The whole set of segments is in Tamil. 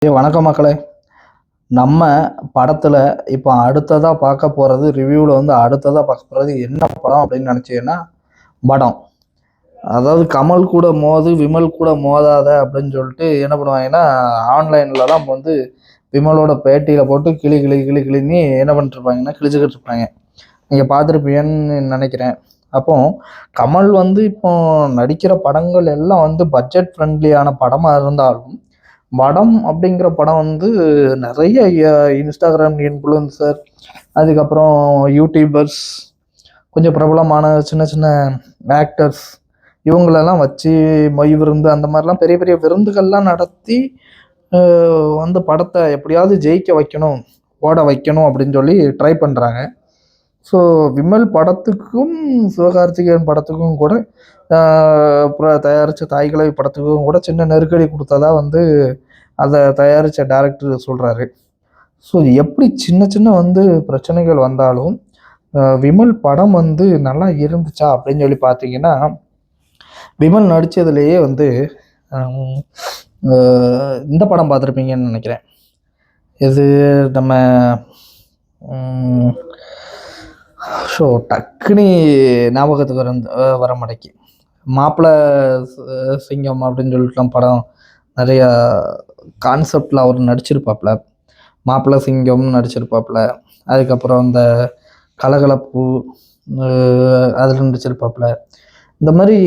வணக்கம் மக்களே. நம்ம படத்துல இப்போ அடுத்ததா பார்க்க போறது, ரிவ்யூவில் வந்து அடுத்ததா பார்க்க போறது என்ன படம் அப்படின்னு நினைச்சீங்கன்னா, படம். அதாவது கமல் கூட மோது விமல் கூட மோதாத அப்படின்னு சொல்லிட்டு என்ன பண்ணுவாங்கன்னா, ஆன்லைன்லலாம் வந்து விமலோட பேட்டியில போட்டு கிளி கிளி கிளி கிளின்னு என்ன பண்ணிட்டு இருப்பாங்கன்னா கிழிச்சுக்கிட்டு இருப்பாங்க. நீங்க பார்த்துருப்பீங்கன்னு நினைக்கிறேன். அப்போ கமல் வந்து இப்போ நடிக்கிற படங்கள் எல்லாம் வந்து பட்ஜெட் ஃப்ரெண்ட்லியான படமா இருந்தாலும், படம் அப்படிங்கிற படம் வந்து நிறைய இன்ஸ்டாகிராம் இன்ஃப்ளூயன்சர், அதுக்கப்புறம் யூடியூபர்ஸ், கொஞ்சம் பிரபலமான சின்ன சின்ன ஆக்டர்ஸ் இவங்களெல்லாம் வச்சு மொய் விருந்து அந்த மாதிரிலாம் பெரிய பெரிய விருந்துகள்லாம் நடத்தி வந்து படத்தை எப்படியாவது ஜெயிக்க வைக்கணும், ஓட வைக்கணும் அப்படின்னு சொல்லி ட்ரை பண்ணுறாங்க. ஸோ விமல் படத்துக்கும் சிவகார்த்திகேயன் படத்துக்கும் கூட தயாரித்த தாய்கிழவி படத்துக்கும் கூட சின்ன நெருக்கடி கொடுத்ததா வந்து அதை தயாரித்த டைரக்டர் சொல்கிறாரு. ஸோ எப்படி சின்ன சின்ன வந்து பிரச்சனைகள் வந்தாலும் விமல் படம் வந்து நல்லா இருந்துச்சா அப்படின்னு சொல்லி பார்த்தீங்கன்னா, விமல் நடித்ததுலேயே வந்து இந்த படம் பார்த்துருப்பீங்கன்னு நினைக்கிறேன். இது நம்ம ஸோ டக்குனி ஞாபகத்துக்கு வர மாட்டேங்கி மாப்பிள்ளை சிங்கம் அப்படின்னு சொல்லிட்டுலாம் படம் நிறையா கான்செப்டில் அவர் நடிச்சிருப்பாப்புல. மாப்பிள்ளை சிங்கம்னு நடிச்சிருப்பாப்புல. அதுக்கப்புறம் இந்த கலகலப்பு அதில் நடிச்சிருப்பாப்புல. இந்த மாதிரி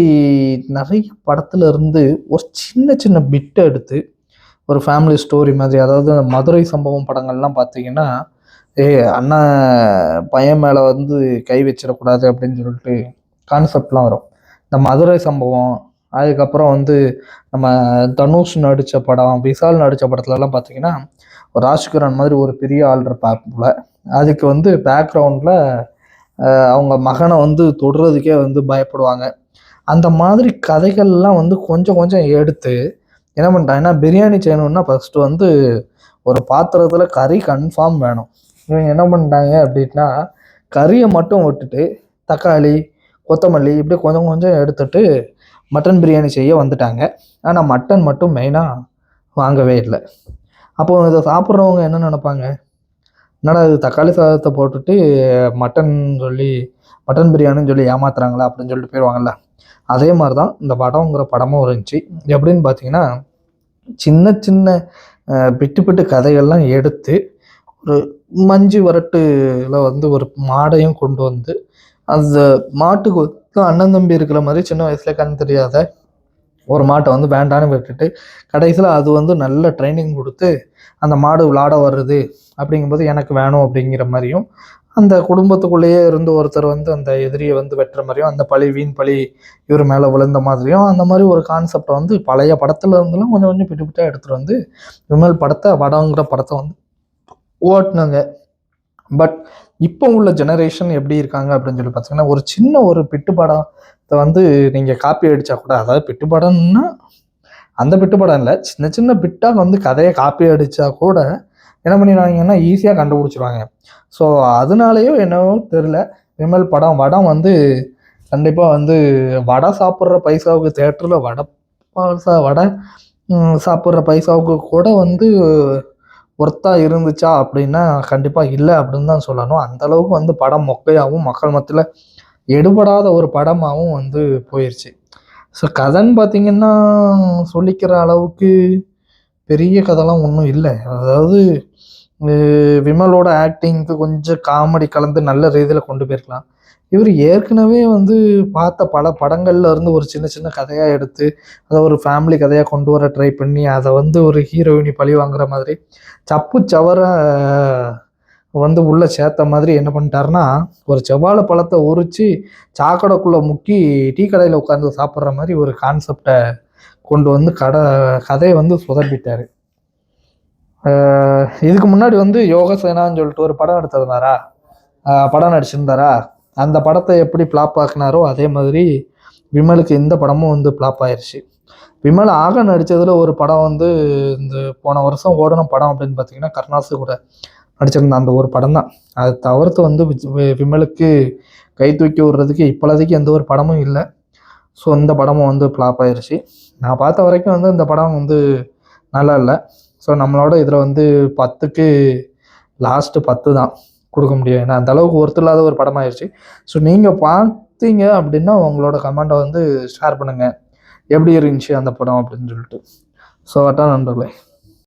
நிறைய படத்துல இருந்து ஒரு சின்ன சின்ன பிட்டை எடுத்து ஒரு ஃபேமிலி ஸ்டோரி மாதிரி, அதாவது மதுரை சம்பவம் படங்கள்லாம் பார்த்தீங்கன்னா, அண்ணா பையன் மேலே வந்து கை வச்சிடக்கூடாது அப்படின்னு சொல்லிட்டு கான்செப்ட்லாம் வரும். இந்த மதுரை சம்பவம், அதுக்கப்புறம் வந்து நம்ம தனுஷ் நடித்த படம், விஷால் நடித்த படத்துலலாம் பார்த்தீங்கன்னா, ஒரு ராஜ்கிரண் மாதிரி ஒரு பெரிய ஆள் இருப்பாப்புல. அதுக்கு வந்து பேக்ரவுண்டில் அவங்க மகனை வந்து தொடுறதுக்கே வந்து பயப்படுவாங்க. அந்த மாதிரி கதைகள்லாம் வந்து கொஞ்சம் கொஞ்சம் எடுத்து என்ன பண்ணிட்டாங்கன்னா, பிரியாணி செய்யணுன்னா ஃபஸ்ட்டு வந்து ஒரு பாத்திரத்தில் கறி கன்ஃபார்ம் வேணும். இவங்க என்ன பண்ணிட்டாங்க அப்படின்னா, கறியை மட்டும் விட்டுட்டு தக்காளி, கொத்தமல்லி இப்படி கொஞ்சம் கொஞ்சம் எடுத்துட்டு மட்டன் பிரியாணி செய்ய வந்துட்டாங்க. ஆனால் மட்டன் மட்டும் மெயினாக வாங்கவே இல்லை. அப்போது இதை சாப்பிட்றவங்க என்ன நினைப்பாங்க, என்னடா இது தக்காளி சாதத்தை போட்டுட்டு மட்டன் சொல்லி மட்டன் பிரியாணின்னு சொல்லி ஏமாத்துறாங்களா அப்படின்னு சொல்லிட்டு போயிடுவாங்கல்ல. அதே மாதிரி தான் இந்த படங்கிற படமும் இருந்துச்சு. எப்படின்னு பார்த்தீங்கன்னா, சின்ன சின்ன பிட்டு பிட்டு கதைகள்லாம் எடுத்து ஒரு மஞ்சு வரட்டுல வந்து ஒரு மாடையும் கொண்டு வந்து, அந்த மாட்டுக்கு அண்ணன் தம்பி இருக்கிற மாதிரி சின்ன வயசுல கண் தெரியாத ஒரு மாட்டை வந்து வேண்டான்னு விட்டுட்டு, கடைசியில் அது வந்து நல்ல ட்ரைனிங் கொடுத்து அந்த மாடு விளாட வருது அப்படிங்கும்போது எனக்கு வேணும் அப்படிங்கிற மாதிரியும், அந்த குடும்பத்துக்குள்ளேயே இருந்து ஒருத்தர் வந்து அந்த எதிரியை வந்து வெட்டுற மாதிரியும், அந்த பழி வீண் பழி இவர் மேலே விழுந்த மாதிரியும், அந்த மாதிரி ஒரு கான்செப்டை வந்து பழைய படத்துல இருந்தெல்லாம் கொஞ்சம் கொஞ்சம் பிட்டு பிட்டாக எடுத்துகிட்டு வந்து விமல் படத்தை படங்கிற படத்தை வந்து ஓட்டுனாங்க. பட் இப்போ உள்ள ஜெனரேஷன் எப்படி இருக்காங்க அப்படின்னு சொல்லி பார்த்தீங்கன்னா, ஒரு சின்ன ஒரு பிட்டு படத்தை வந்து நீங்கள் காப்பி அடித்தா கூட, அதாவது பிட்டு படம்னா அந்த பிட்டு படம் இல்லை, சின்ன சின்ன பிட்டாக வந்து கதையை காப்பி அடித்தா கூட என்ன பண்ணிடுவாங்கன்னா ஈஸியாக கண்டுபிடிச்சிருவாங்க. ஸோ அதனாலேயோ என்னவோ தெரில, விமல் படம் வந்து கண்டிப்பாக வந்து வடை சாப்பிட்ற பைசாவுக்கு தேட்டரில் வடை சாப்பிட்ற பைசாவுக்கு கூட வந்து ஒர்த்தாக இருந்துச்சா அப்படின்னா கண்டிப்பாக இல்லை அப்படின்னு தான் சொல்லணும். அந்தளவுக்கு வந்து படம் மொக்கையாகவும் மக்கள் மத்தியில் எடுபடாத ஒரு படமாகவும் வந்து போயிடுச்சு. ஸோ கதைன்னு பார்த்தீங்கன்னா, சொல்லிக்கிற அளவுக்கு பெரிய கதைலாம் ஒன்றும் இல்லை. அதாவது விமலோட ஆக்டிங்க்கு கொஞ்சம் காமெடி கலந்து நல்ல ரீதியில் கொண்டு போயிருக்கலாம். இவர் ஏற்கனவே வந்து பார்த்த பல படங்கள்ல இருந்து ஒரு சின்ன சின்ன கதையாக எடுத்து அதை ஒரு ஃபேமிலி கதையாக கொண்டு வர ட்ரை பண்ணி, அதை வந்து ஒரு ஹீரோயினி பழி வாங்குற மாதிரி சப்பு சவர வந்து உள்ளே சேர்த்த மாதிரி என்ன பண்ணிட்டாருன்னா, ஒரு செவ்வாழை பழத்தை உரித்து சாக்கடைக்குள்ளே முக்கி டீ கடையில் உட்காந்து சாப்பிட்ற மாதிரி ஒரு கான்செப்டை கொண்டு வந்து கதையை வந்து சொதப்பிட்டார். இதுக்கு முன்னாடி வந்து யோகசேனான்னு சொல்லிட்டு ஒரு படம் படம் நடிச்சிருந்தாரா, அந்த படத்தை எப்படி ஃப்ளாப் ஆக்குனாரோ அதே மாதிரி விமலுக்கு இந்த படமும் வந்து ஃப்ளாப் ஆயிடுச்சு. விமல் ஆக நடித்ததில் ஒரு படம் வந்து இந்த போன வருஷம் ஓடின படம் அப்படின்னு பார்த்தீங்கன்னா, கருணாசு கூட நடிச்சிருந்த அந்த ஒரு படம் தான். அதை தவிர்த்து வந்து விமலுக்கு கை தூக்கி விடுறதுக்கு இப்போதைக்கு எந்த ஒரு படமும் இல்லை. ஸோ இந்த படமும் வந்து ஃப்ளாப் ஆயிடுச்சு. நான் பார்த்த வரைக்கும் வந்து இந்த படம் வந்து நல்லா இல்லை. ஸோ நம்மளோட இதில் வந்து 10க்கு லாஸ்ட்டு 10 தான் கொடுக்க முடியும். ஏன்னா அந்த அளவுக்கு ஒருத்தர் இல்லாத ஒரு படமாயிருச்சு. ஸோ நீங்கள் பார்த்தீங்க அப்படின்னா உங்களோட கமெண்ட்டை வந்து ஷேர் பண்ணுங்கள், எப்படி இருந்துச்சு அந்த படம் அப்படின்னு சொல்லிட்டு. ஸோ அதான் நண்பர்களே.